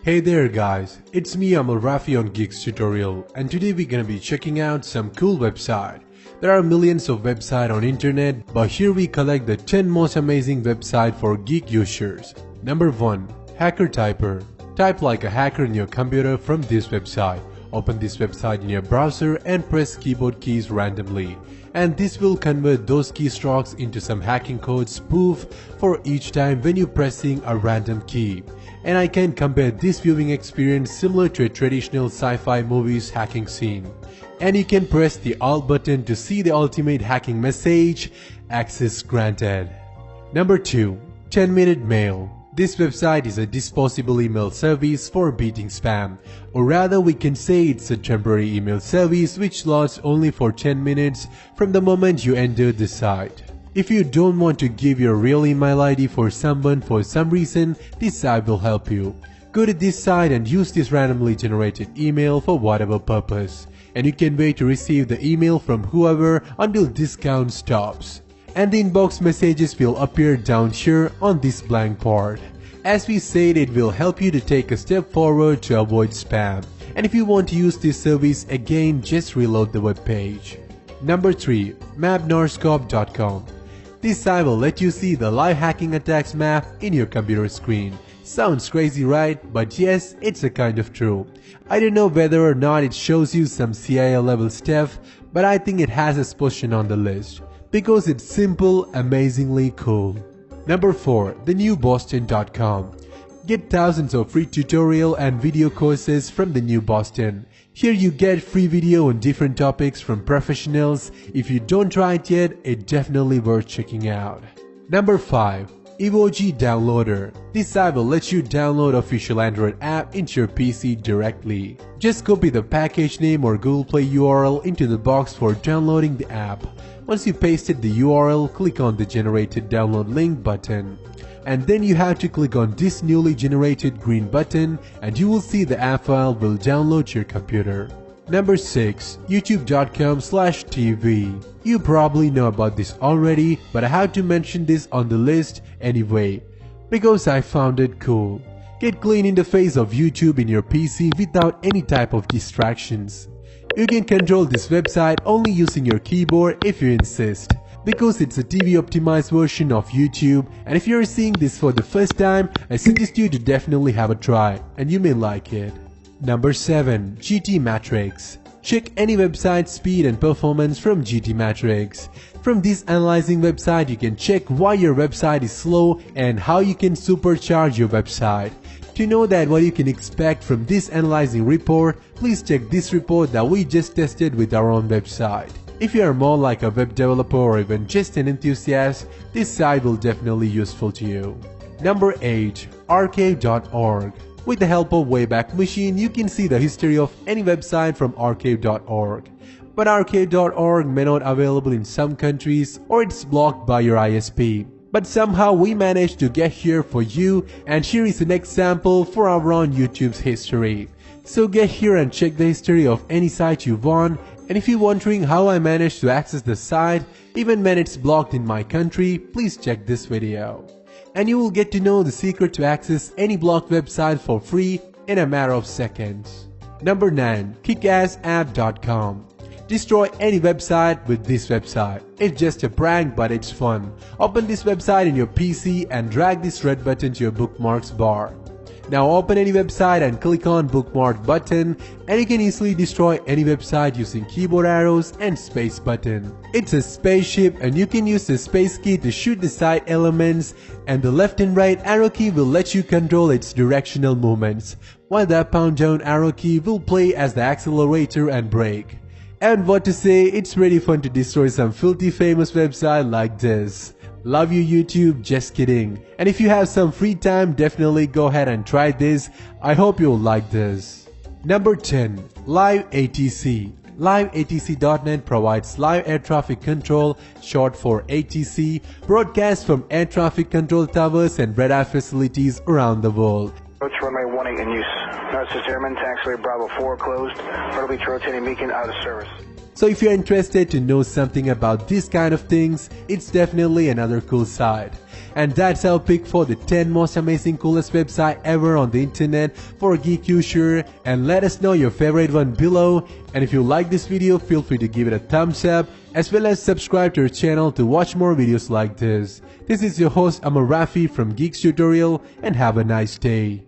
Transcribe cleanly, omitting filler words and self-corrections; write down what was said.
Hey there guys, it's me Amal Rafi on Geeks Tutorial, and today we're gonna be checking out some cool website. There are millions of websites on internet, but here we collect the 10 most amazing website for geek users. Number 1. Hacker Typer. Type like a hacker in your computer from this website. Open this website in your browser and press keyboard keys randomly. And this will convert those keystrokes into some hacking code spoof for each time when you're pressing a random key. And I can compare this viewing experience similar to a traditional sci-fi movie's hacking scene. And you can press the Alt button to see the ultimate hacking message, access granted. Number 2. 10-Minute Mail. This website is a disposable email service for beating spam, or rather we can say it's a temporary email service which lasts only for 10 minutes from the moment you enter the site. If you don't want to give your real email ID for someone for some reason, this site will help you. Go to this site and use this randomly generated email for whatever purpose, and you can wait to receive the email from whoever until discount stops. And the inbox messages will appear down here on this blank part. As we said, it will help you to take a step forward to avoid spam. And if you want to use this service again, just reload the web page. Number 3. Mapnorscope.com. This site will let you see the live hacking attacks map in your computer screen. Sounds crazy, right? But yes, it's a kind of true. I don't know whether or not it shows you some CIA level stuff, but I think it has its position on the list. Because it's simple, amazingly cool. Number 4. TheNewBoston.com. Get thousands of free tutorial and video courses from The New Boston. Here you get free video on different topics from professionals. If you don't try it yet, it's definitely worth checking out. Number 5. Evoji Downloader. This site will let you download official Android app into your PC directly. Just copy the package name or Google Play URL into the box for downloading the app. Once you pasted the URL, click on the generated download link button. And then you have to click on this newly generated green button and you will see the app file will download to your computer. Number 6. YouTube.com/TV. You probably know about this already, but I have to mention this on the list anyway, because I found it cool. Get clean interface of YouTube in your PC without any type of distractions. You can control this website only using your keyboard if you insist, because it's a TV optimized version of YouTube, and if you're seeing this for the first time, I suggest you to definitely have a try, and you may like it. Number 7. GTmetrix. Check any website speed and performance from GTmetrix. From this analyzing website, you can check why your website is slow and how you can supercharge your website. To know that what you can expect from this analyzing report, please check this report that we just tested with our own website. If you are more like a web developer or even just an enthusiast, this site will definitely be useful to you. Number 8. Archive.org. With the help of Wayback Machine, you can see the history of any website from Archive.org. But Archive.org may not be available in some countries or it's blocked by your ISP. But somehow we managed to get here for you, and here is an example for our own YouTube's history. So get here and check the history of any site you want, and if you're wondering how I managed to access the site even when it's blocked in my country, please check this video. And you will get to know the secret to access any blocked website for free in a matter of seconds. Number 9. Kickassapp.com. Destroy any website with this website. It's just a prank, but it's fun. Open this website in your PC and drag this red button to your bookmarks bar. Now open any website and click on bookmark button, and you can easily destroy any website using keyboard arrows and space button. It's a spaceship and you can use the space key to shoot the side elements, and the left and right arrow key will let you control its directional movements, while the up and down arrow key will play as the accelerator and brake. And what to say, it's really fun to destroy some filthy famous website like this. Love you YouTube, just kidding. And if you have some free time, definitely go ahead and try this. I hope you'll like this. Number 10. LiveATC. LiveATC.net provides live air traffic control, short for ATC, broadcast from air traffic control towers and radar facilities around the world. Approach runway 18 in use. This is Airman, taxiway Bravo 4 closed. Myrtle Beach rotating beacon out of service. So if you're interested to know something about these kind of things, it's definitely another cool site. And that's our pick for the 10 most amazing coolest website ever on the internet for GeekFuture. And let us know your favorite one below. And if you like this video, feel free to give it a thumbs up, as well as subscribe to our channel to watch more videos like this. This is your host Amar Rafi from Geeks Tutorial, and have a nice day.